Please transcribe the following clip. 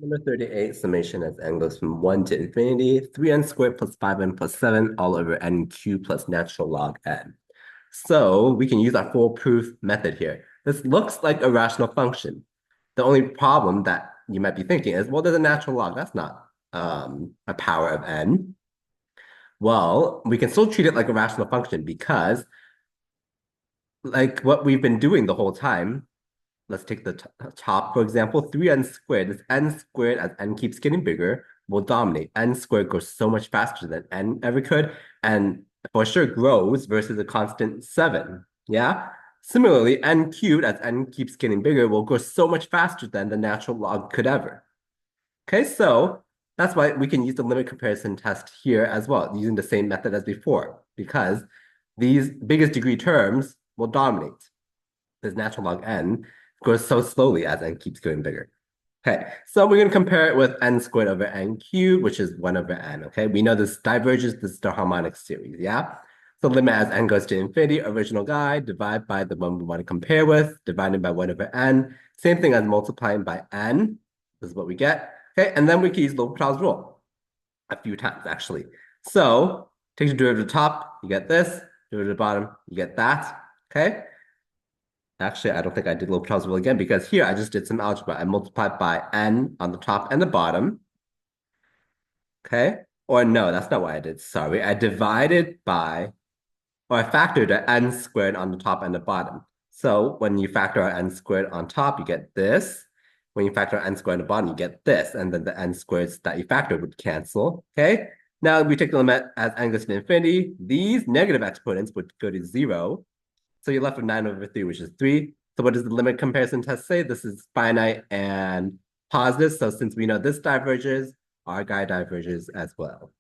Number 38, summation as n goes from 1 to infinity, 3n squared plus 5n plus 7 all over n cubed plus natural log n. So we can use our foolproof method here. This looks like a rational function. The only problem that you might be thinking is, well, there's a natural log. That's not a power of n. Well, we can still treat it like a rational function because like what we've been doing the whole time, let's take the top, for example, 3n squared. This n squared, as n keeps getting bigger, will dominate. N squared goes so much faster than n ever could, and for sure grows versus a constant 7. Yeah? Similarly, n cubed, as n keeps getting bigger, will grow so much faster than the natural log could ever. Okay, so that's why we can use the limit comparison test here as well, using the same method as before, because these biggest degree terms will dominate. This natural log n grows so slowly as n keeps going bigger. Okay, so we're going to compare it with n squared over n cubed, which is 1 over n, okay? We know this diverges, this is the harmonic series, yeah? So limit as n goes to infinity, original guy, divide by the one we want to compare with, divided by 1 over n. Same thing as multiplying by n. This is what we get. Okay, and then we can use L'Hopital's rule a few times, actually. So take the derivative of the top, you get this. Derivative of the bottom, you get that. Okay? Actually, I don't think I did L'Hopital's rule again because here I just did some algebra. I multiplied by n on the top and the bottom. Okay? Or no, that's not what I did. Sorry. I divided by, or I factored an n squared on the top and the bottom. So when you factor an n squared on top, you get this. When you factor n squared on the bottom, you get this. And then the n squareds that you factored would cancel. Okay? Now we take the limit as n goes to infinity. These negative exponents would go to 0. So you're left with 9 over 3, which is 3. So what does the limit comparison test say? This is finite and positive. So since we know this diverges, our guy diverges as well.